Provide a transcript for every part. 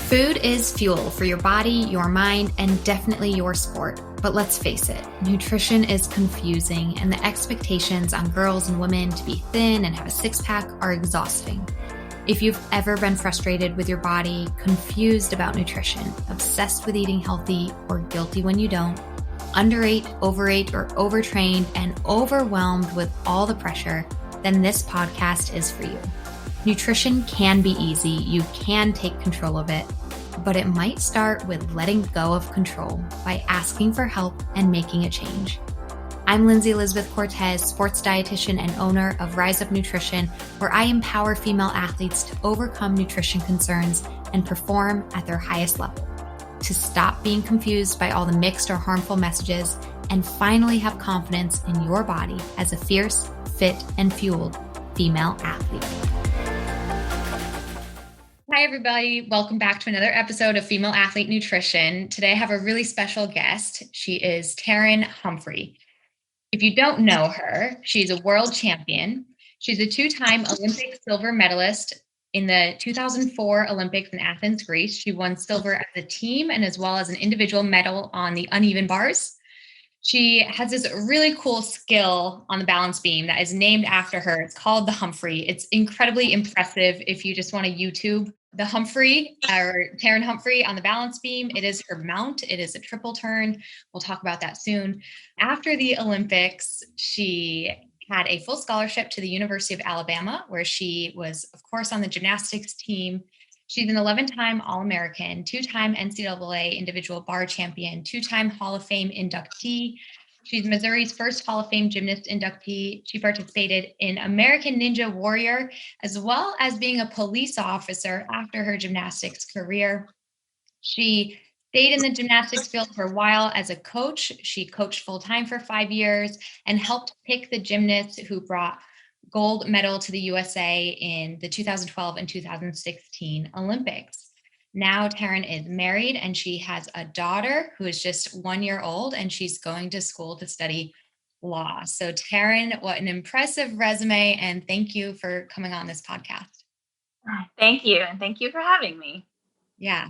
Food is fuel for your body, your mind, and definitely your sport. But let's face it, nutrition is confusing, and the expectations on girls and women to be thin and have a six-pack are exhausting. If you've ever been frustrated with your body, confused about nutrition, obsessed with eating healthy, or guilty when you don't, underate, overate, or overtrained, and overwhelmed with all the pressure, then this podcast is for you. Nutrition can be easy, you can take control of it, but it might start with letting go of control by asking for help and making a change. I'm Lindsay Elizabeth Cortez, sports dietitian and owner of Rise Up Nutrition, where I empower female athletes to overcome nutrition concerns and perform at their highest level, to stop being confused by all the mixed or harmful messages, and finally have confidence in your body as a fierce, fit, and fueled female athlete. Hi, everybody. Welcome back to another episode of Female Athlete Nutrition. Today, I have a really special guest. She is Terin Humphrey. If you don't know her, she's a world champion. She's a two-time Olympic Silver Medalist in the 2004 Olympics in Athens, Greece. She won silver as a team and as well as an individual medal on the uneven bars. She has this really cool skill on the balance beam that is named after her. It's called the Humphrey. It's incredibly impressive if you just want to YouTube the Humphrey or Terin Humphrey on the balance beam. It is her mount. It is a triple turn. We'll talk about that soon. After the Olympics, she had a full scholarship to the University of Alabama, where she was, of course, on the gymnastics team. She's an 11-time All-American, two-time NCAA Individual bar champion, two-time Hall of Fame inductee. She's Missouri's first Hall of Fame gymnast inductee. She participated in American Ninja Warrior, as well as being a police officer after her gymnastics career. She stayed in the gymnastics field for a while as a coach. She coached full-time for 5 years and helped pick the gymnasts who brought gold medal to the USA in the 2012 and 2016 Olympics. Now Terin is married and she has a daughter who is just 1 year old, and she's going to school to study law. So Terin, what an impressive resume, and thank you for coming on this podcast. Thank you. And thank you for having me. Yeah.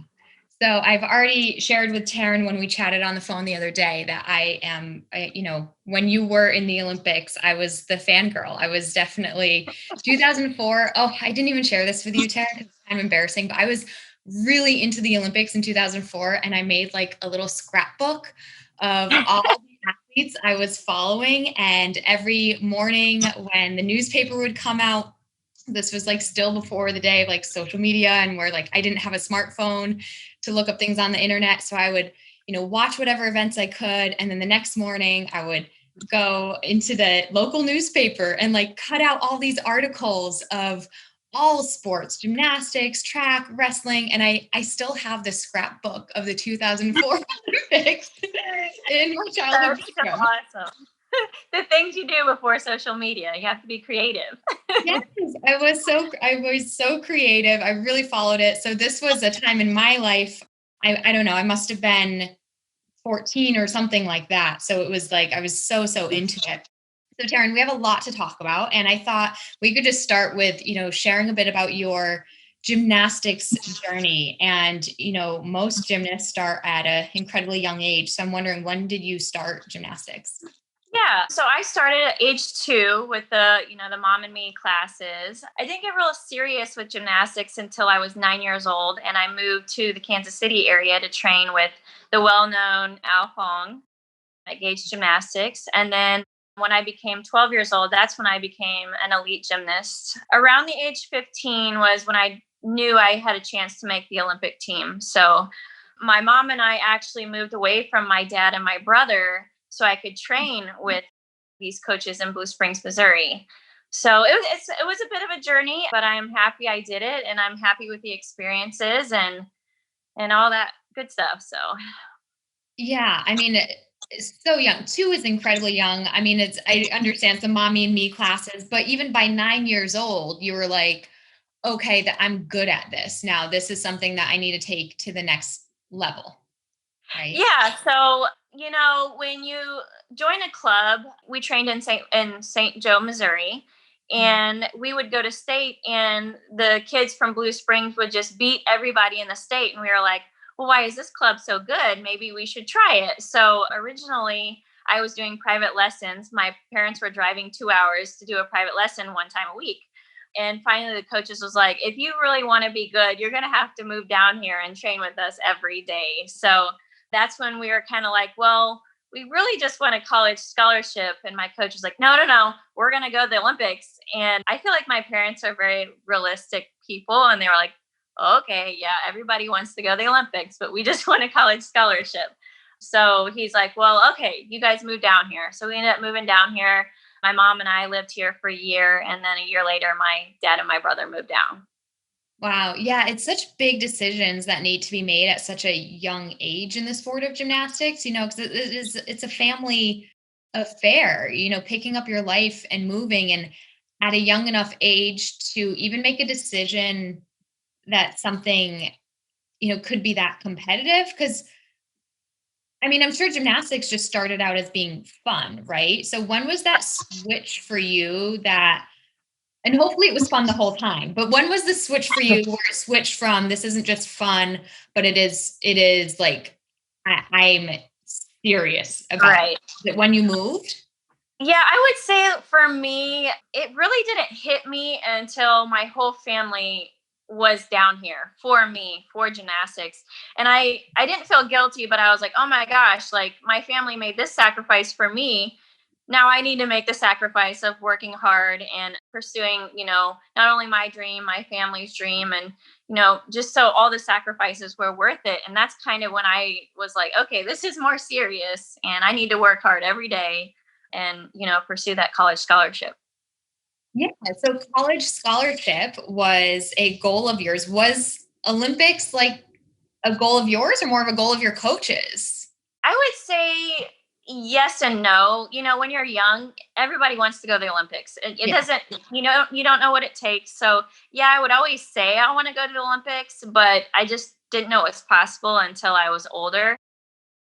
So I've already shared with Terin when we chatted on the phone the other day that when you were in the Olympics, I was the fangirl. I was definitely 2004. Oh, I didn't even share this with you, Terin, because it's kind of embarrassing, but I was really into the Olympics in 2004. And I made like a little scrapbook of all the athletes I was following. And every morning when the newspaper would come out, this was like still before the day of like social media, and where like I didn't have a smartphone to look up things on the internet. So I would, watch whatever events I could. And then the next morning I would go into the local newspaper and like cut out all these articles of all sports, gymnastics, track, wrestling. And I still have the scrapbook of the 2004 Olympics in my childhood. That's so awesome. The things you do before social media, you have to be creative. Yes, I was so creative. I really followed it. So this was a time in my life, I don't know, I must have been 14 or something like that. So it was like, I was so into it. So Terin, we have a lot to talk about. And I thought we could just start with, sharing a bit about your gymnastics journey. And, most gymnasts start at an incredibly young age. So I'm wondering, when did you start gymnastics? Yeah. So I started at age 2 with the mom and me classes. I didn't get real serious with gymnastics until I was 9 years old. And I moved to the Kansas City area to train with the well-known Al Hong at Gage Gymnastics. And then when I became 12 years old, that's when I became an elite gymnast. Around the age 15 was when I knew I had a chance to make the Olympic team. So my mom and I actually moved away from my dad and my brother so I could train with these coaches in Blue Springs, Missouri. So it was a bit of a journey, but I'm happy I did it, and I'm happy with the experiences and all that good stuff. So yeah, I mean, it's so young. 2 is incredibly young. I mean, I understand some mommy and me classes, but even by 9 years old, you were like, okay, that I'm good at this. Now this is something that I need to take to the next level. Right? Yeah. So, when you join a club, we trained in St. Joe, Missouri, And we would go to state, and the kids from Blue Springs would just beat everybody in the state. And we were like, well, why is this club so good? Maybe we should try it. So originally, I was doing private lessons. My parents were driving 2 hours to do a private lesson one time a week. And finally, the coaches was like, if you really want to be good, you're going to have to move down here and train with us every day. So that's when we were kind of like, well, we really just want a college scholarship. And my coach was like, no, no, no, we're going to go to the Olympics. And I feel like my parents are very realistic people. And they were like, okay, yeah, everybody wants to go to the Olympics, but we just want a college scholarship. So he's like, well, okay, you guys move down here. So we ended up moving down here. My mom and I lived here for a year. And then a year later, my dad and my brother moved down. Wow. Yeah. It's such big decisions that need to be made at such a young age in the sport of gymnastics, because it's a family affair, picking up your life and moving, and at a young enough age to even make a decision that something, could be that competitive. Cause I'm sure gymnastics just started out as being fun, right? So when was that switch for you and hopefully it was fun the whole time, but when was the switch for you where it switched from, this isn't just fun, but it is like, I'm serious about it when you moved? Yeah, I would say for me, it really didn't hit me until my whole family was down here for me, for gymnastics. And I didn't feel guilty, but I was like, oh my gosh, like my family made this sacrifice for me. Now I need to make the sacrifice of working hard and pursuing, not only my dream, my family's dream, and, just so all the sacrifices were worth it. And that's kind of when I was like, okay, this is more serious and I need to work hard every day and, pursue that college scholarship. Yeah. So college scholarship was a goal of yours. Was Olympics like a goal of yours or more of a goal of your coaches? I would say yes and no. When you're young, everybody wants to go to the Olympics. It doesn't, you don't know what it takes. So yeah, I would always say I want to go to the Olympics, but I just didn't know it was possible until I was older.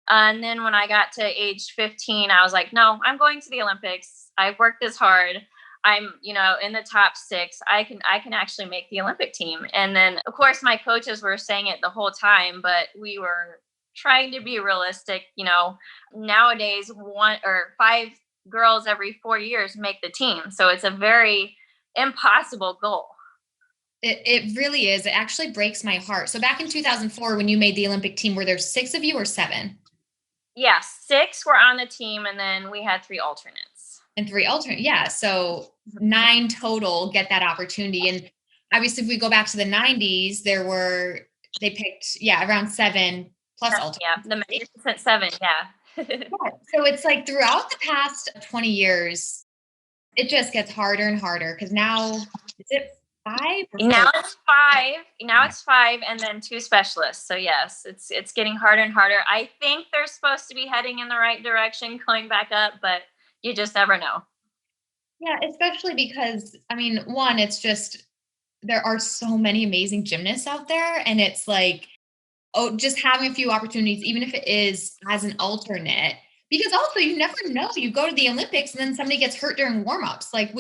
And then when I got to age 15, I was like, no, I'm going to the Olympics. I've worked this hard. I'm, in the top 6. I can actually make the Olympic team. And then of course my coaches were saying it the whole time, but we were trying to be realistic. Nowadays 1 or 5 girls every 4 years make the team. So it's a very impossible goal. It really is. It actually breaks my heart. So back in 2004, when you made the Olympic team, were there 6 of you or 7? Yeah, 6 were on the team, and then we had 3 alternates. And 3 alternate. Yeah. So 9 total get that opportunity. And obviously, if we go back to the 90s, they picked, around 7 plus alternates. Yeah, the magnificent 7. Yeah. So it's like throughout the past 20 years, it just gets harder and harder because now, is it 5? Now it's 5. Now it's 5 and then 2 specialists. So yes, it's getting harder and harder. I think they're supposed to be heading in the right direction, going back up, but you just never know. Yeah, especially because, one, it's just, there are so many amazing gymnasts out there. And it's like, just having a few opportunities, even if it is as an alternate, because also you never know. You go to the Olympics and then somebody gets hurt during warm-ups. Like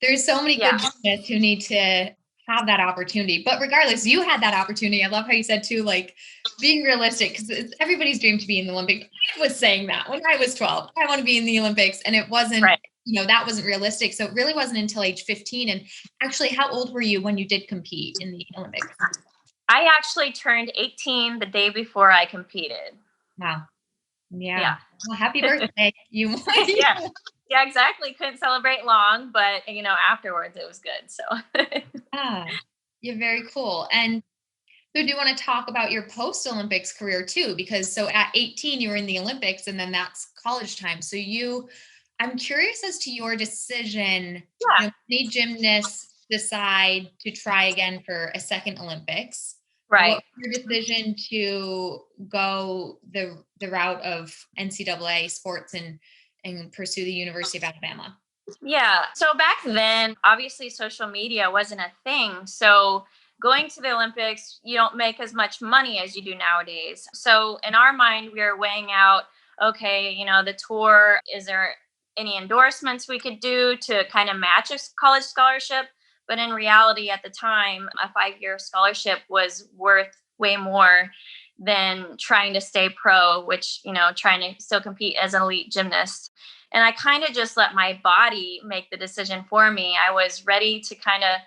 there's so many good gymnasts who need to have that opportunity. But regardless, you had that opportunity. I love how you said too, like being realistic, because it's everybody's dream to be in the Olympics. I was saying that when I was 12, I want to be in the Olympics, and it wasn't, that wasn't realistic. So it really wasn't until age 15. And actually, how old were you when you did compete in the Olympics? I actually turned 18 the day before I competed. Wow. Yeah. Well, happy birthday. You won. Yeah, exactly. Couldn't celebrate long, but afterwards it was good. So you're very cool. And so do you want to talk about your post-Olympics career too? Because so at 18, you were in the Olympics, and then that's college time. So I'm curious as to your decision. Many gymnasts decide to try again for a second Olympics. Right. What was your decision to go the route of NCAA sports and pursue the University of Alabama? Yeah. So back then, obviously social media wasn't a thing. So going to the Olympics, you don't make as much money as you do nowadays. So in our mind, we were weighing out, okay, the tour, is there any endorsements we could do to kind of match a college scholarship. But in reality, at the time, a 5-year scholarship was worth way more than trying to stay pro, which, trying to still compete as an elite gymnast. And I kind of just let my body make the decision for me. I was ready to kind of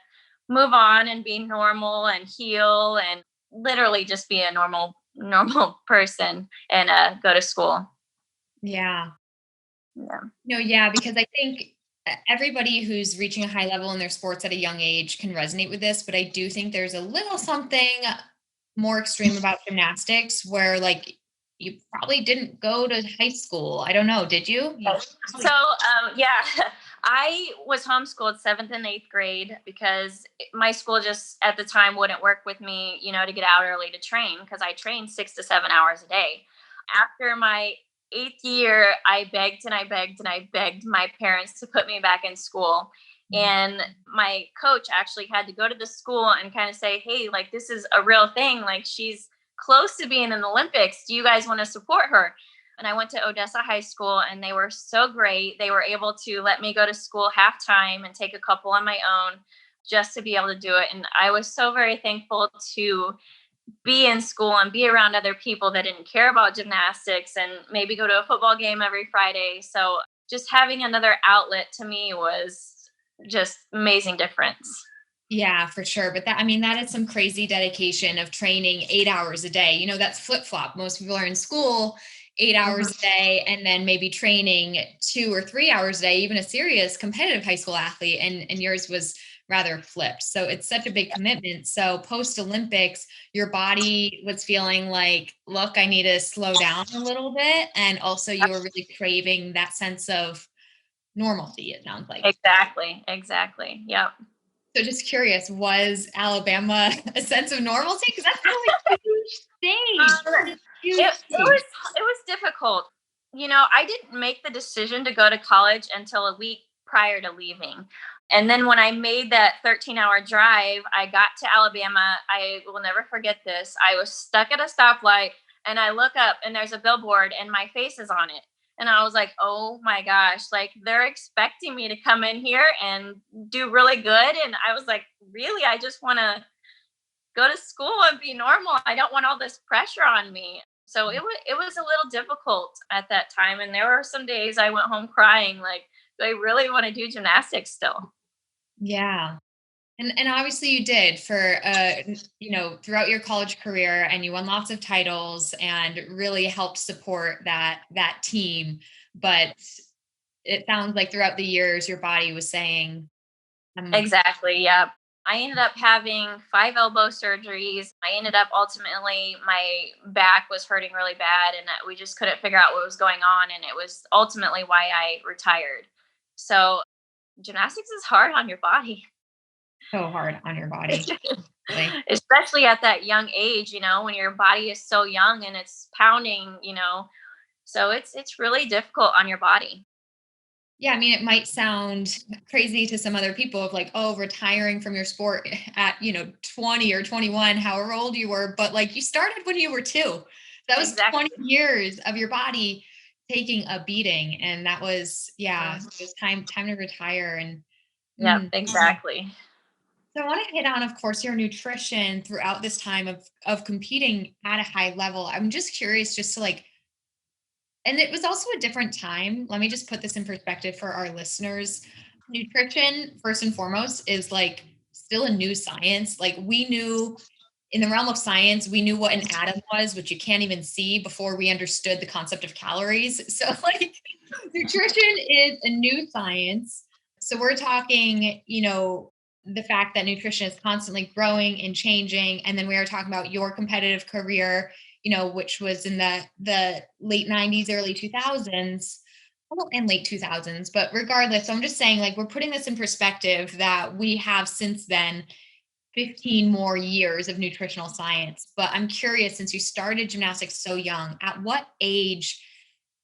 move on and be normal and heal and literally just be a normal person and go to school. Yeah. Yeah. No, yeah, because I think everybody who's reaching a high level in their sports at a young age can resonate with this, but I do think there's a little something more extreme about gymnastics where like you probably didn't go to high school. I don't know, did you? So, yeah, I was homeschooled 7th and 8th grade because my school just at the time wouldn't work with me, to get out early to train because I trained 6 to 7 hours a day. After my 8th year, I begged and I begged and I begged my parents to put me back in school. And my coach actually had to go to the school and kind of say, hey, like, this is a real thing. Like, she's close to being in the Olympics. Do you guys want to support her? And I went to Odessa High School and they were so great. They were able to let me go to school half time and take a couple on my own just to be able to do it. And I was so very thankful to be in school and be around other people that didn't care about gymnastics and maybe go to a football game every Friday. So just having another outlet to me was just amazing difference. Yeah, for sure. But that is some crazy dedication of training 8 hours a day. That's flip flop. Most people are in school 8 hours a day and then maybe training 2 or 3 hours a day, even a serious competitive high school athlete. And yours was rather flipped. So it's such a big commitment. So post Olympics, your body was feeling like, look, I need to slow down a little bit. And also you were really craving that sense of normalcy, it sounds like. Exactly. Yep. So just curious, was Alabama a sense of normalcy? Because that's really a huge stage. It was difficult. I didn't make the decision to go to college until a week prior to leaving. And then when I made that 13-hour drive, I got to Alabama. I will never forget this. I was stuck at a stoplight and I look up and there's a billboard and my face is on it. And I was like, oh my gosh, like they're expecting me to come in here and do really good. And I was like, really? I just want to go to school and be normal. I don't want all this pressure on me. So it was a little difficult at that time. And there were some days I went home crying, like, do I really want to do gymnastics still? Yeah. And obviously you did for throughout your college career, and you won lots of titles and really helped support that team. But it sounds like throughout the years your body was saying, Exactly. Yeah. I ended up having 5 elbow surgeries. I ended up ultimately, my back was hurting really bad and we just couldn't figure out what was going on. And it was ultimately why I retired. So gymnastics is hard on your body. so hard on your body. Like, Especially at that young age, when your body is so young and it's pounding, so it's really difficult on your body. yeah, it might sound crazy to some other people of like, oh, retiring from your sport at, 20 or 21, however old you were, but like you started when you were 2. That was Exactly. 20 years of your body taking a beating. And that was, yeah, it was time to retire. And Yeah, mm. exactly. So I want to hit on, of course, your nutrition throughout this time of competing at a high level. I'm just curious, just to like, and it was also a different time. Let me just put this in perspective for our listeners. Nutrition, first and foremost, is like still a new science. Like we knew in the realm of science, we knew what an atom was, which you can't even see, before we understood the concept of calories. So like nutrition is a new science. So we're talking, the fact that nutrition is constantly growing and changing. And then we are talking about your competitive career, which was in the late 90s, early 2000s, well, and late 2000s. But regardless, so I'm just saying, like, we're putting this in perspective that we have since then 15 more years of nutritional science. But I'm curious, since you started gymnastics so young, at what age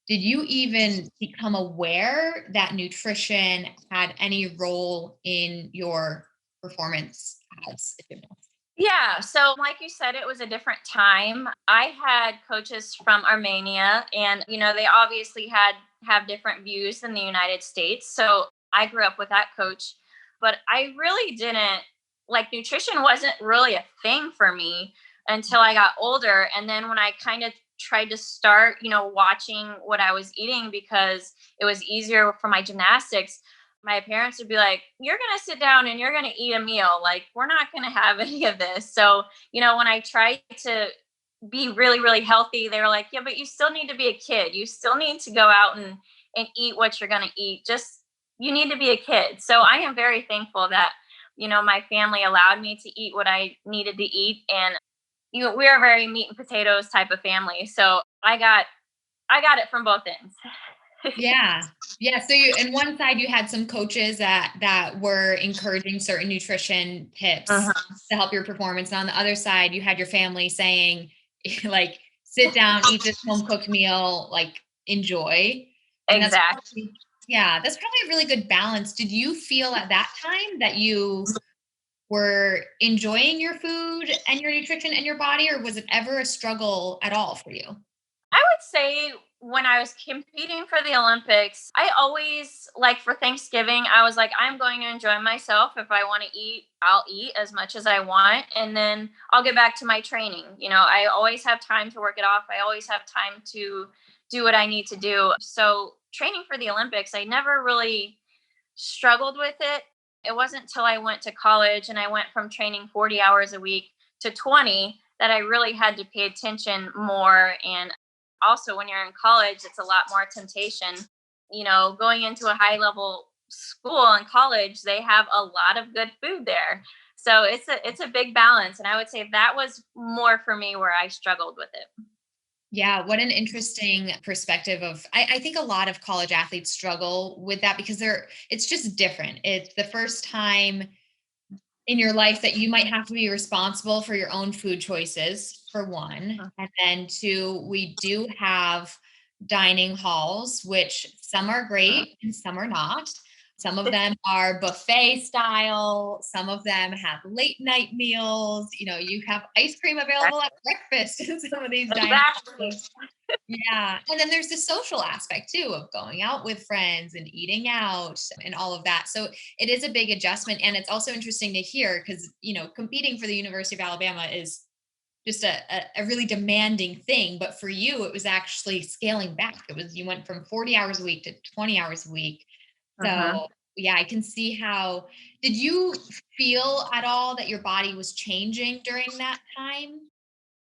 did you even become aware that nutrition had any role in your performance as a gymnast? Yeah. So, like you said, it was a different time. I had coaches from Armenia, and, they obviously had have different views than the United States. So I grew up with that coach, but I really didn't like nutrition wasn't really a thing for me until I got older. And then when I kind of tried to start, watching what I was eating because it was easier for my gymnastics, my parents would be like, "You're going to sit down and you're going to eat a meal. Like, we're not going to have any of this." So, when I tried to be really, really healthy, they were like, "Yeah, but you still need to be a kid. You still need to go out and eat what you're going to eat. Just, you need to be a kid." So I am very thankful that, my family allowed me to eat what I needed to eat. And, we're a very meat and potatoes type of family. So I got it from both ends. Yeah. Yeah. So you, on one side, you had some coaches that were encouraging certain nutrition tips Uh-huh. to help your performance. And on the other side, you had your family saying, like, sit down, eat this home cooked meal, like, enjoy. And Exactly. that's probably a really good balance. Did you feel at that time that you were enjoying your food and your nutrition and your body, or was it ever a struggle at all for you? I would say when I was competing for the Olympics, I always, like for Thanksgiving, I was like, I'm going to enjoy myself. If I want to eat, I'll eat as much as I want. And then I'll get back to my training. I always have time to work it off. I always have time to do what I need to do. So training for the Olympics, I never really struggled with it. It wasn't until I went to college and I went from training 40 hours a week to 20 that I really had to pay attention more. And also, when you're in college, it's a lot more temptation. Going into a high level school and college, they have a lot of good food there. So it's a big balance. And I would say that was more for me where I struggled with it. Yeah, what an interesting perspective of I think a lot of college athletes struggle with that because it's just different. It's the first time in your life that you might have to be responsible for your own food choices, for one. And then two, we do have dining halls, which some are great and some are not. Some of them are buffet style. Some of them have late night meals. You have ice cream available at breakfast in some of these dining Exactly. halls. Yeah. And then there's the social aspect too of going out with friends and eating out and all of that. So it is a big adjustment. And it's also interesting to hear because, competing for the University of Alabama is just a really demanding thing. But for you, it was actually scaling back. You went from 40 hours a week to 20 hours a week. Uh-huh. So yeah, I can see how, did you feel at all that your body was changing during that time?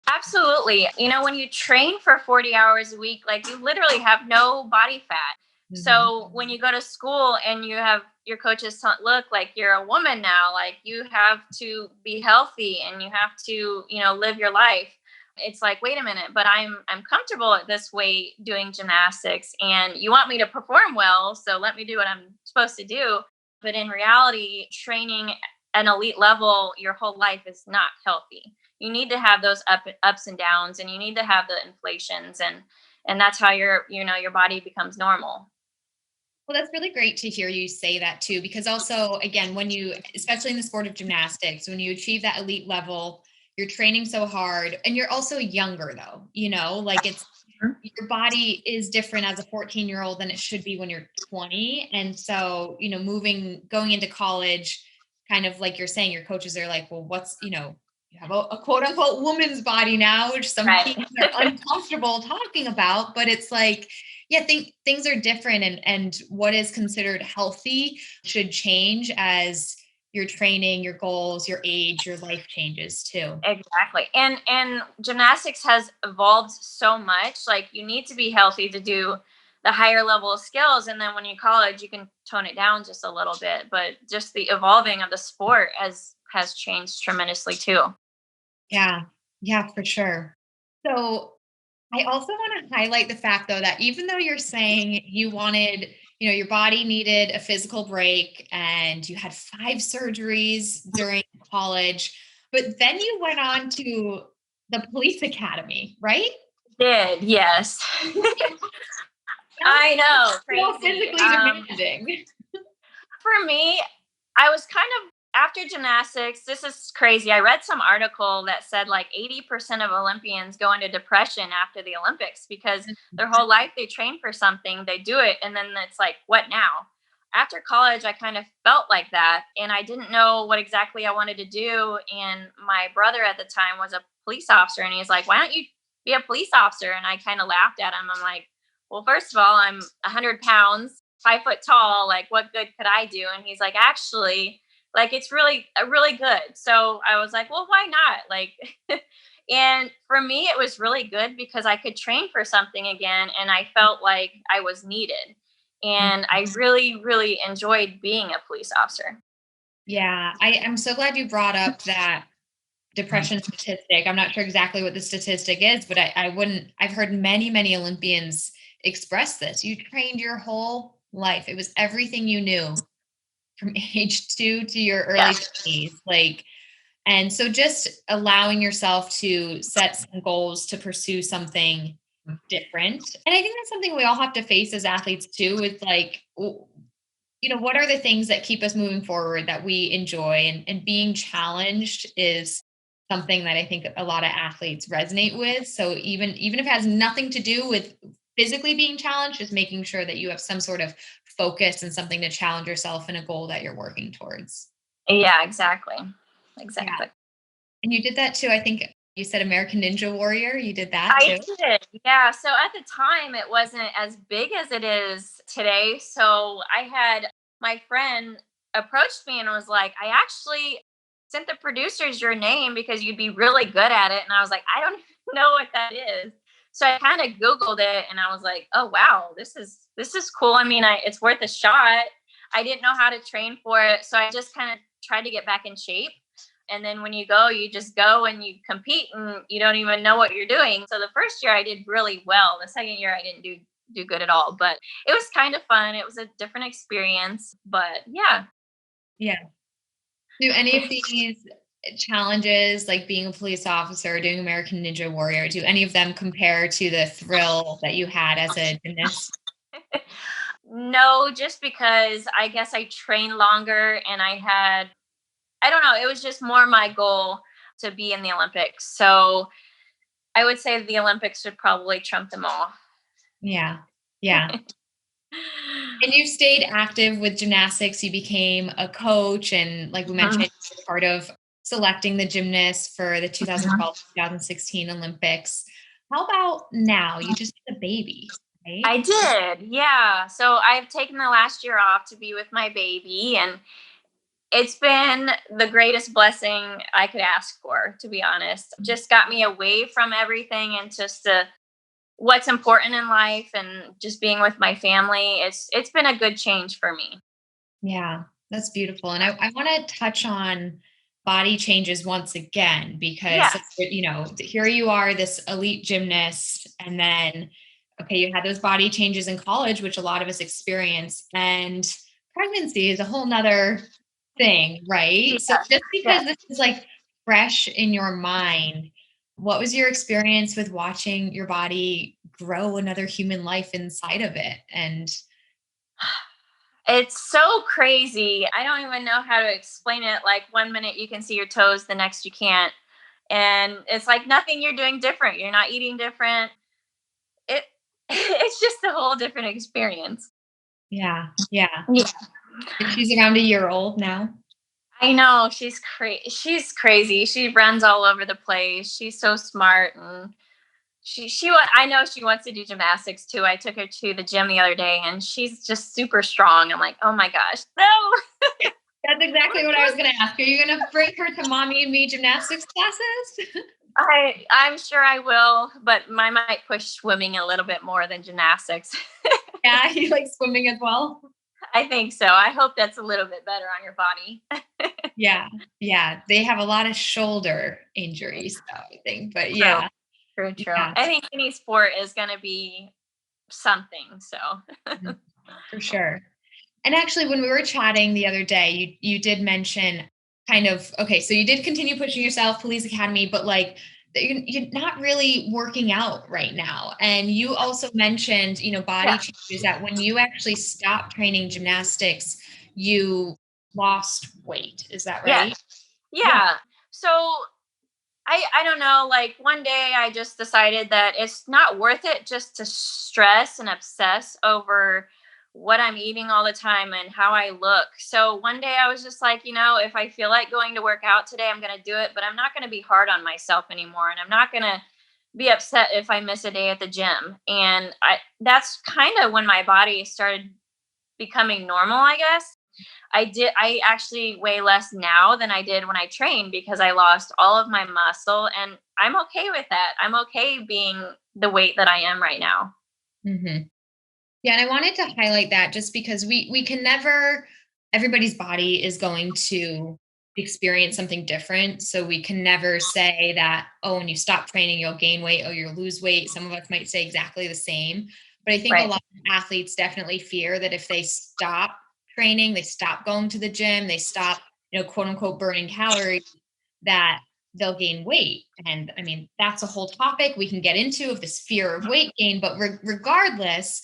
Absolutely. When you train for 40 hours a week, like you literally have no body fat. Mhm. So when you go to school and you have your coaches look, like you're a woman now, like you have to be healthy and you have to, live your life. It's like, wait a minute, but I'm comfortable at this weight doing gymnastics and you want me to perform well, so let me do what I'm supposed to do. But in reality, training an elite level your whole life is not healthy. You need to have those ups and downs, and you need to have the inflations, and that's how your body becomes normal. Well, that's really great to hear you say that too, because also, again, especially in the sport of gymnastics, when you achieve that elite level, you're training so hard and you're also younger though, like Mhm. your body is different as a 14-year-old than it should be when you're 20. And so, going into college, kind of like you're saying, your coaches are like, well, you have a quote unquote woman's body now, which some Right. teams are uncomfortable talking about, but it's like, yeah, things are different, and what is considered healthy should change as your training, your goals, your age, your life changes too. Exactly. And gymnastics has evolved so much. Like you need to be healthy to do the higher level of skills, and then when you college, you can tone it down just a little bit. But just the evolving of the sport has changed tremendously too. Yeah. Yeah, for sure. So I also want to highlight the fact though that even though you're saying you wanted, your body needed a physical break and you had 5 surgeries during college, but then you went on to the police academy, right? Did yes. Sounds I know, so crazy. physically demanding. For me, I was kind of after gymnastics, this is crazy. I read some article that said like 80% of Olympians go into depression after the Olympics because their whole life they train for something, they do it, and then it's like, what now? After college, I kind of felt like that, and I didn't know what exactly I wanted to do. And my brother at the time was a police officer, and he's like, why don't you be a police officer? And I kind of laughed at him. I'm like, well, first of all, I'm 100 pounds, 5 foot tall. Like, what good could I do? And he's like, actually, like, it's really, really good. So I was like, well, why not? Like, and for me, it was really good because I could train for something again. And I felt like I was needed. And I really, really enjoyed being a police officer. Yeah, I'm so glad you brought up that depression statistic. I'm not sure exactly what the statistic is, but I've heard many, many Olympians express this. You trained your whole life. It was everything you knew from age 2 to your early 20s. Like, and so just allowing yourself to set some goals to pursue something different. And I think that's something we all have to face as athletes too. It's like, what are the things that keep us moving forward that we enjoy? And being challenged is something that I think a lot of athletes resonate with. So even if it has nothing to do with physically being challenged, just making sure that you have some sort of focus and something to challenge yourself in a goal that you're working towards. Yeah, exactly. Yeah. Exactly. And you did that too. I think you said American Ninja Warrior. You did that I too. did. Yeah. So at the time, it wasn't as big as it is today. So I had my friend approached me and was like, I actually sent the producers your name because you'd be really good at it. And I was like, I don't even know what that is. So I kind of Googled it and I was like, oh, wow, this is cool. I mean, it's worth a shot. I didn't know how to train for it. So I just kind of tried to get back in shape. And then when you go, you just go and you compete and you don't even know what you're doing. So the first year I did really well. The second year I didn't do good at all, but it was kind of fun. It was a different experience, but yeah. Yeah. Do any of these challenges, like being a police officer, doing American Ninja Warrior, do any of them compare to the thrill that you had as a gymnast? No, just because I guess I trained longer and I don't know, it was just more my goal to be in the Olympics. So I would say the Olympics would probably trump them all. Yeah. Yeah. And you stayed active with gymnastics. You became a coach. And like we mentioned, you were part of selecting the gymnasts for the 2012, 2016 Olympics. How about now? You just had a baby, right? I did. Yeah. So I've taken the last year off to be with my baby, and it's been the greatest blessing I could ask for, to be honest. Just got me away from everything and just what's important in life and just being with my family. It's been a good change for me. Yeah, that's beautiful. And I want to touch on body changes once again, because, Yeah. here you are, this elite gymnast, and then, okay, you had those body changes in college, which a lot of us experience, and pregnancy is a whole nother thing, right? So Yeah. just because Yeah. this is like fresh in your mind, what was your experience with watching your body grow another human life inside of it? And It's so crazy. I don't even know how to explain it. Like one minute you can see your toes, the next you can't. And it's like nothing you're doing different. You're not eating different. It it's just a whole different experience. yeah, yeah. Yeah. And she's around a year old now. I know she's crazy. She's crazy. She runs all over the place. She's so smart, and I know she wants to do gymnastics too. I took her to the gym the other day, and she's just super strong. I'm like, oh my gosh, no. That's exactly what I was going to ask. Are you going to bring her to mommy and me gymnastics classes? I'm sure I will, but I might push swimming a little bit more than gymnastics. Yeah, you like swimming as well? I think so. I hope that's a little bit better on your body. Yeah, yeah. They have a lot of shoulder injuries, though, I think. But True, yeah, true, true. yeah, I think any sport is going to be something. So, for sure. And actually, when we were chatting the other day, you did mention kind of, okay, so you did continue pushing yourself, police academy, but like you're not really working out right now. And you also mentioned, body yeah. changes, that when you actually stopped training gymnastics, you lost weight. Is that Yeah. right? Yeah. So I don't know, like one day I just decided that it's not worth it just to stress and obsess over what I'm eating all the time and how I look. So one day I was just like, if I feel like going to work out today, I'm going to do it, but I'm not going to be hard on myself anymore. And I'm not going to be upset if I miss a day at the gym. And that's kind of when my body started becoming normal, I guess. I actually weigh less now than I did when I trained because I lost all of my muscle, and I'm okay with that. I'm okay being the weight that I am right now. Hmm. Yeah, and I wanted to highlight that just because we can never, everybody's body is going to experience something different. So we can never say that, oh, when you stop training, you'll gain weight, oh, you'll lose weight. Some of us might say exactly the same. But I think a Right. lot of athletes definitely fear that if they stop training, they stop going to the gym, they stop, quote unquote, burning calories, that they'll gain weight. And I mean, that's a whole topic we can get into of this fear of weight gain. But regardless,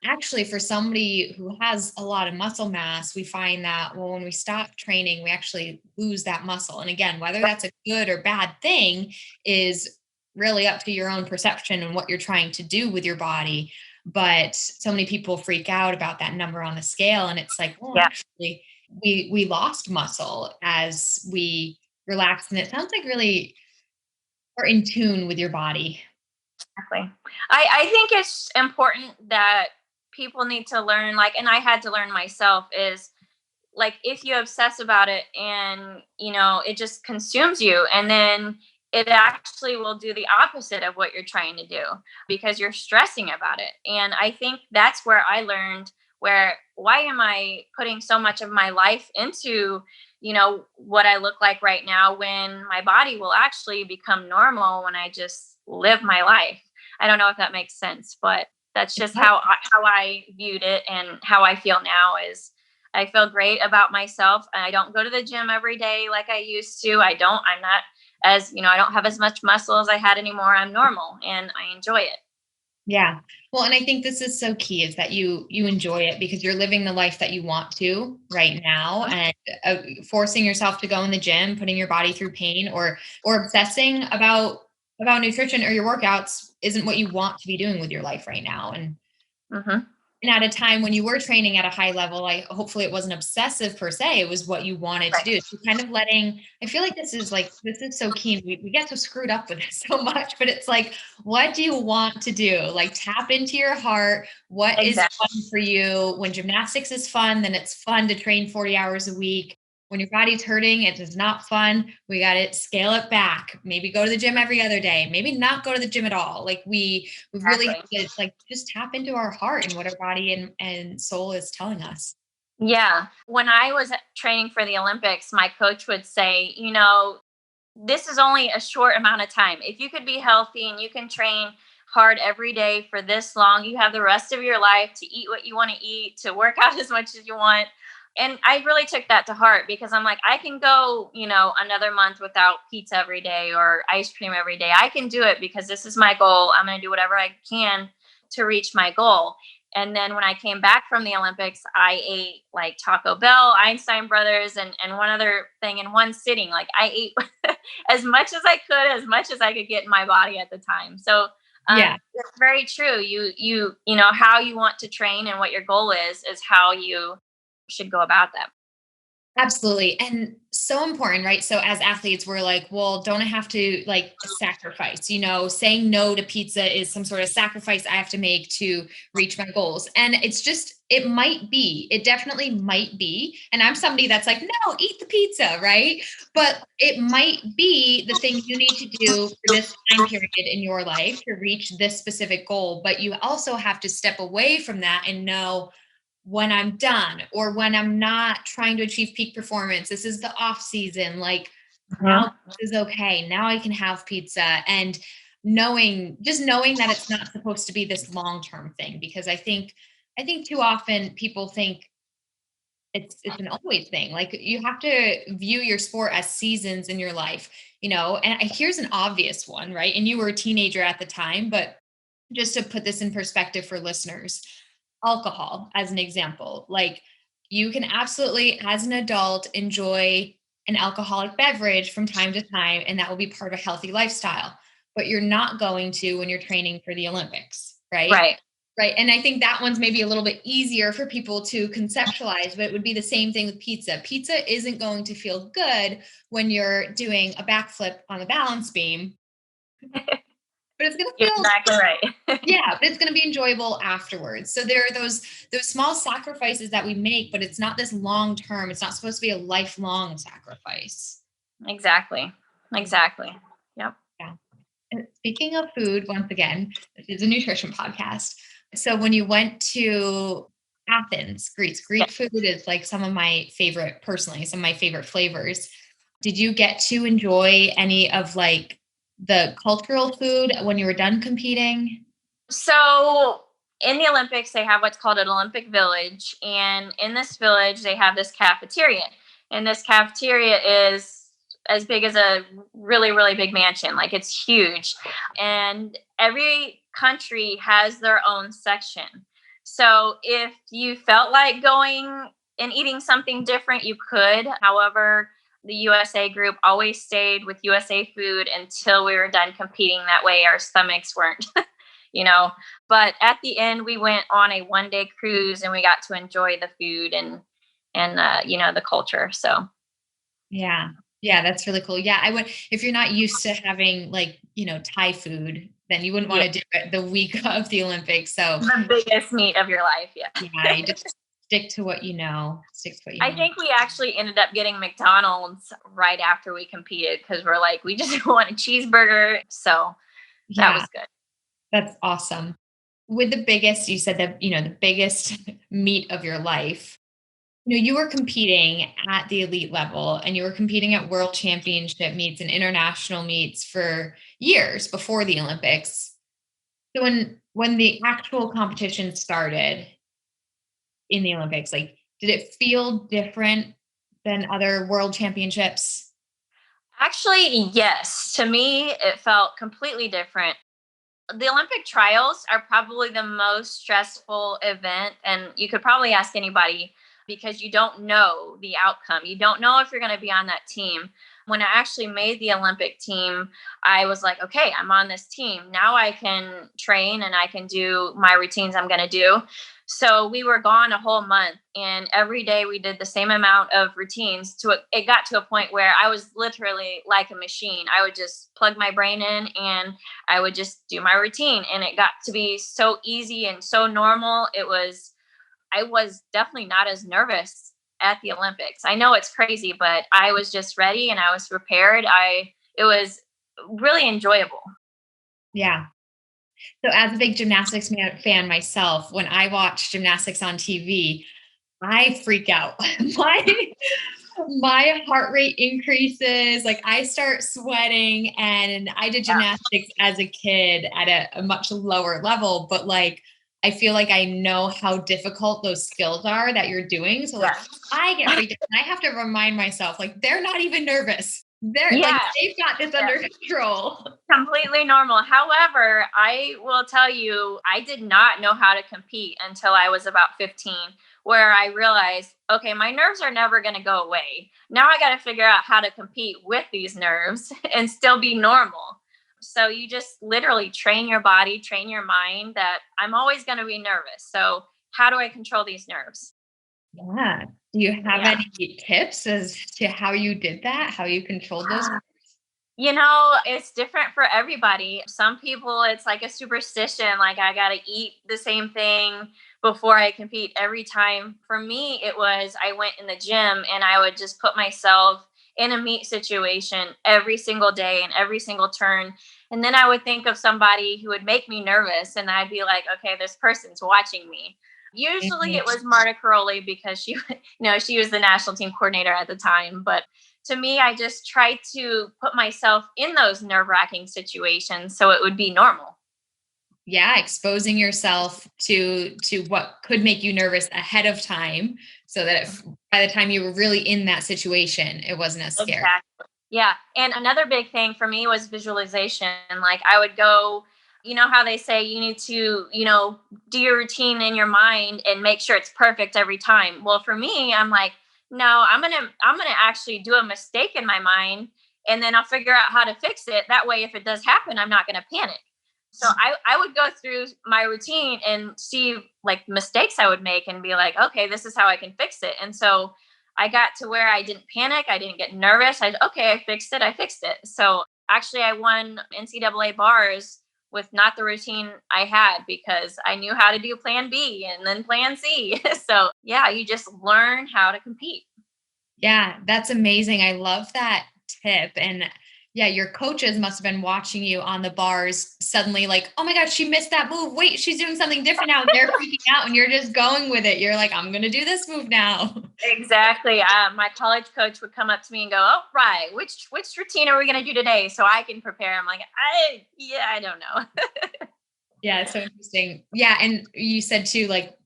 actually, for somebody who has a lot of muscle mass, we find that, well, when we stop training, we actually lose that muscle. And again, whether that's a good or bad thing is really up to your own perception and what you're trying to do with your body. But so many people freak out about that number on the scale. And it's like, well, Yeah. actually, we lost muscle as we relaxed. And it sounds like really are in tune with your body. Exactly. I think it's important that people need to learn, like, and I had to learn myself, is like if you obsess about it and it just consumes you, and then it actually will do the opposite of what you're trying to do because you're stressing about it. And I think that's where I learned, where why am I putting so much of my life into what I look like right now, when my body will actually become normal when I just live my life. I don't know if that makes sense, but that's just how I viewed it, and how I feel now is I feel great about myself. I don't go to the gym every day like I used to. I'm not as, I don't have as much muscle as I had anymore. I'm normal and I enjoy it. Yeah. Well, and I think this is so key is that you enjoy it because you're living the life that you want to right now, and forcing yourself to go in the gym, putting your body through pain, or obsessing about nutrition or your workouts isn't what you want to be doing with your life right now. Hmm. And at a time when you were training at a high level, hopefully it wasn't obsessive per se, it was what you wanted to do. Right. So kind of letting, I feel like this is so key. We get so screwed up with it so much, but it's like, what do you want to do? Like tap into your heart. What is Exactly. fun for you? When gymnastics is fun, then it's fun to train 40 hours a week. When your body's hurting, it is not fun. We got to scale it back. Maybe go to the gym every other day. Maybe not go to the gym at all. Like we really have Exactly. to like just tap into our heart and what our body and soul is telling us. Yeah. When I was training for the Olympics, my coach would say, this is only a short amount of time. If you could be healthy and you can train hard every day for this long, you have the rest of your life to eat what you want to eat, to work out as much as you want. And I really took that to heart because I'm like, I can go, another month without pizza every day or ice cream every day. I can do it because this is my goal. I'm going to do whatever I can to reach my goal. And then when I came back from the Olympics, I ate like Taco Bell, Einstein Brothers, and one other thing in one sitting. Like I ate as much as I could, as much as I could get in my body at the time. So Yeah. it's very true. You know how you want to train and what your goal is how you should go about that. Absolutely. And so important, right? So as athletes, we're like, well, don't I have to like sacrifice? Saying no to pizza is some sort of sacrifice I have to make to reach my goals. And it's just, it definitely might be. And I'm somebody that's like, no, eat the pizza, right? But it might be the thing you need to do for this time period in your life to reach this specific goal. But you also have to step away from that and know, when I'm done or when I'm not trying to achieve peak performance, this is the off season. Like now Mhm. this is okay. Now I can have pizza, and just knowing that it's not supposed to be this long-term thing, because I think too often people think it's an always thing. Like you have to view your sport as seasons in your life, here's an obvious one, right? And you were a teenager at the time, but just to put this in perspective for listeners, alcohol as an example. Like You can absolutely, as an adult, enjoy an alcoholic beverage from time to time, and that will be part of a healthy lifestyle. But you're not going to when you're training for the Olympics, right? Right. Right. And I think that one's maybe a little bit easier for people to conceptualize, but it would be the same thing with pizza. Pizza isn't going to feel good when you're doing a backflip on the balance beam, but it's going to You're feel, exactly right. yeah, but it's going to be enjoyable afterwards. So there are those small sacrifices that we make, but it's not this long term. It's not supposed to be a lifelong sacrifice. Exactly. Exactly. Yep. Yeah. And speaking of food, once again, this is a nutrition podcast. So when you went to Athens, Greece, Yeah. Greek food is like some of my favorite, personally, some of my favorite flavors. Did you get to enjoy any of like the cultural food when you were done competing? So in the Olympics, they have what's called an Olympic village. And in this village, they have this cafeteria. And this cafeteria is as big as a really, really big mansion. Like it's huge. And every country has their own section. So if you felt like going and eating something different, you could. However, the USA group always stayed with USA food until we were done competing. That way our stomachs weren't you know. But at the end, we went on a 1 day cruise and we got to enjoy the food and the culture. So Yeah. Yeah, that's really cool. Yeah, I would, if you're not used to having like, Thai food, then you wouldn't want yeah, to do it the week of the Olympics. So the biggest meet of your life. Yeah. yeah, you just stick to what you know. Stick to what you I know. think we actually ended up getting McDonald's right after we competed because we're like, we just want a cheeseburger. So that Yeah, was good. that's awesome. With the biggest, you said that, the biggest meet of your life. You were competing at the elite level and you were competing at world championship meets and international meets for years before the Olympics. So when the actual competition started in the Olympics, like did it feel different than other world championships? Actually, yes. To me, it felt completely different. The Olympic trials are probably the most stressful event. And you could probably ask anybody because you don't know the outcome. You don't know if you're going to be on that team. When I actually made the Olympic team, I was like, okay, I'm on this team. Now I can train and I can do my routines I'm going to do. So we were gone a whole month and every day we did the same amount of routines to it got to a point where I was literally like a machine. I would just plug my brain in and I would just do my routine and it got to be so easy and so normal. I was definitely not as nervous at the Olympics. I know it's crazy, but I was just ready and I was prepared. It was really enjoyable. Yeah. So as a big gymnastics fan myself, when I watch gymnastics on TV, I freak out. My heart rate increases. Like I start sweating, and I did Yeah. gymnastics as a kid at a much lower level, but like I feel like I know how difficult those skills are that you're doing. So like Yeah. I get freaked out and I have to remind myself, like, they're not even nervous. They're like Yeah. they've got this Yeah. under control. Completely normal. However, I will tell you, I did not know how to compete until I was about 15, where I realized, okay, my nerves are never going to go away. Now I got to figure out how to compete with these nerves and still be normal. So you just literally train your body, train your mind that I'm always going to be nervous. So how do I control these nerves? Yeah. Do you have Yeah. any tips as to how you did that? How you controlled those? It's different for everybody. Some people, it's like a superstition, like I got to eat the same thing before I compete every time. For me, it was I went in the gym and I would just put myself in a meet situation every single day and every single turn. And then I would think of somebody who would make me nervous, and I'd be like, okay, this person's watching me. Usually it Mhm. was Marta Caroli because she was the national team coordinator at the time. But to me, I just try to put myself in those nerve wracking situations so it would be normal. Yeah, exposing yourself to what could make you nervous ahead of time so that if, by the time you were really in that situation, it wasn't as scary. Exactly. Yeah. And another big thing for me was visualization. Like I would go, You know how they say you need to, do your routine in your mind and make sure it's perfect every time. Well, for me, I'm like, no, I'm gonna actually do a mistake in my mind, and then I'll figure out how to fix it. That way, if it does happen, I'm not gonna panic. So I would go through my routine and see like mistakes I would make and be like, okay, this is how I can fix it. And so I got to where I didn't panic. I didn't get nervous. I fixed it. I fixed it. So actually I won NCAA bars with not the routine I had because I knew how to do plan B and then plan C. So yeah, you just learn how to compete. Yeah, that's amazing. I love that tip. And yeah, your coaches must have been watching you on the bars suddenly like, oh my God, she missed that move. Wait, she's doing something different now. They're freaking out and you're just going with it. You're like, I'm going to do this move now. Exactly. My college coach would come up to me and go, "Oh, right. Which routine are we going to do today so I can prepare?" I'm like, I don't know. Yeah, it's so interesting. Yeah, and you said too, like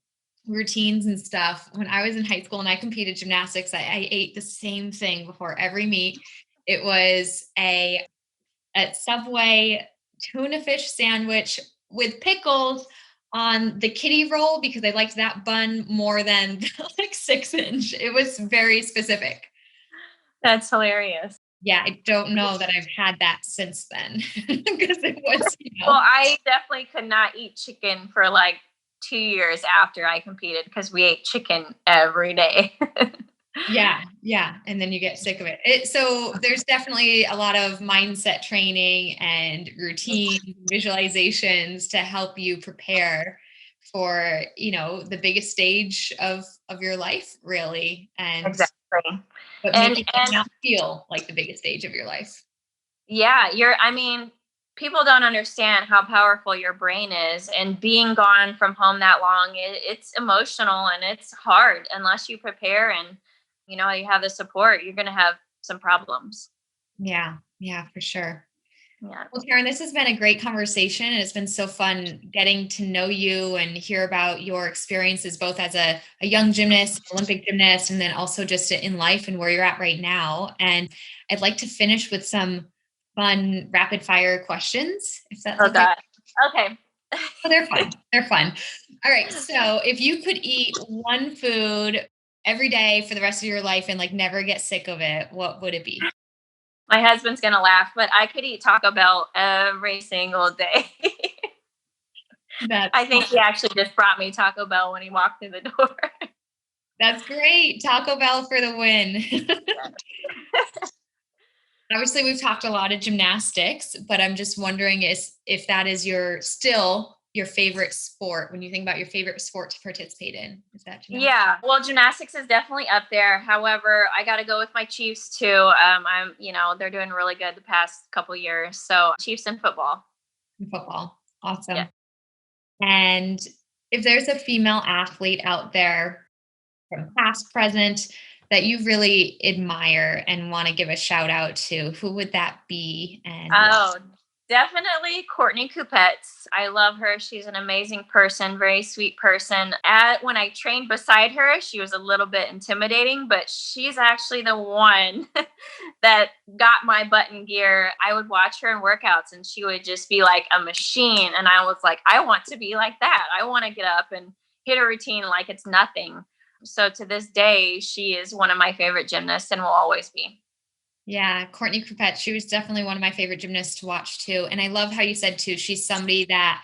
routines and stuff. When I was in high school and I competed gymnastics, I ate the same thing before every meet. It was a Subway tuna fish sandwich with pickles on the kitty roll because I liked that bun more than like 6-inch. It was very specific. That's hilarious. Yeah, I don't know that I've had that since then because it was, Well, I definitely could not eat chicken for like 2 years after I competed because we ate chicken every day. Yeah. And then you get sick of it. So there's definitely a lot of mindset training and routine visualizations to help you prepare for, the biggest stage of your life, really. And exactly. But maybe not feel like the biggest stage of your life. Yeah. People don't understand how powerful your brain is, and being gone from home that long, it's emotional and it's hard unless you prepare and, you have the support, you're going to have some problems. Yeah, for sure. Yeah. Well, Terin, this has been a great conversation, and it's been so fun getting to know you and hear about your experiences, both as a young gymnast, Olympic gymnast, and then also just in life and where you're at right now. And I'd like to finish with some fun rapid fire questions, if that's okay. God. Okay. Oh, they're fun. They're fun. All right. So if you could eat one food every day for the rest of your life and like never get sick of it, what would it be? My husband's going to laugh, but I could eat Taco Bell every single day. I think he actually just brought me Taco Bell when he walked through the door. That's great. Taco Bell for the win. Obviously, we've talked a lot of gymnastics, but I'm just wondering if that is still your favorite sport when you think about your favorite sport to participate in. Is that gymnastics? Yeah, well, gymnastics is definitely up there. However, I got to go with my Chiefs too. They're doing really good the past couple years. So Chiefs and football. Awesome. Yeah. And if there's a female athlete out there from past, present, that you really admire and want to give a shout out to, who would that be? And definitely Courtney Kupets. I love her. She's an amazing person, very sweet person. When I trained beside her, she was a little bit intimidating, but she's actually the one that got my butt in gear. I would watch her in workouts and she would just be like a machine. And I was like, I want to be like that. I want to get up and hit a routine like it's nothing. So to this day, she is one of my favorite gymnasts and will always be. Yeah, Courtney Kupets, she was definitely one of my favorite gymnasts to watch too. And I love how you said too, she's somebody that,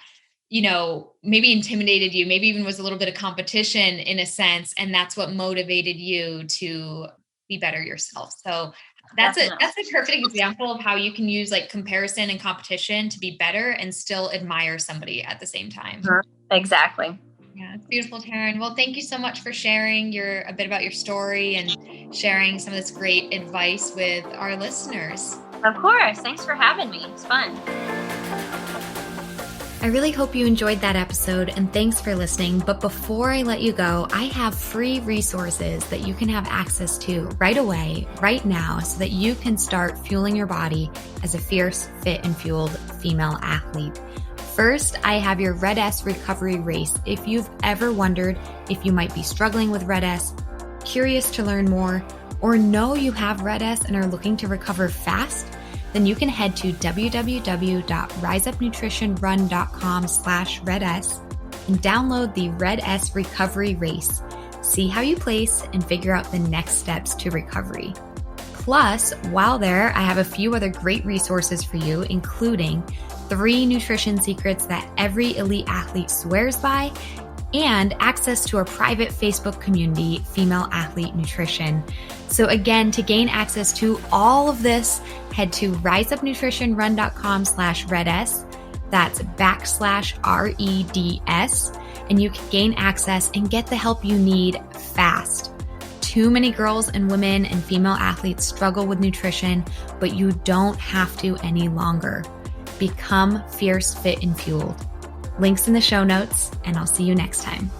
maybe intimidated you, maybe even was a little bit of competition in a sense. And that's what motivated you to be better yourself. So that's a perfect example of how you can use like comparison and competition to be better and still admire somebody at the same time. Exactly. Yeah, it's beautiful, Terin. Well, thank you so much for sharing a bit about your story and sharing some of this great advice with our listeners. Of course. Thanks for having me. It's fun. I really hope you enjoyed that episode, and thanks for listening. But before I let you go, I have free resources that you can have access to right away, right now, so that you can start fueling your body as a fierce, fit, and fueled female athlete. First, I have your Red S recovery race. If you've ever wondered if you might be struggling with Red S, curious to learn more, or know you have Red S and are looking to recover fast, then you can head to www.riseupnutritionrun.com/RedS and download the Red S Recovery Race. See how you place and figure out the next steps to recovery. Plus, while there, I have a few other great resources for you, including 3 nutrition secrets that every elite athlete swears by, and access to our private Facebook community, Female Athlete Nutrition. So again, to gain access to all of this, head to riseupnutritionrun.com/RedS. That's /REDS. And you can gain access and get the help you need fast. Too many girls and women and female athletes struggle with nutrition, but you don't have to any longer. Become fierce, fit, and fueled. Links in the show notes, and I'll see you next time.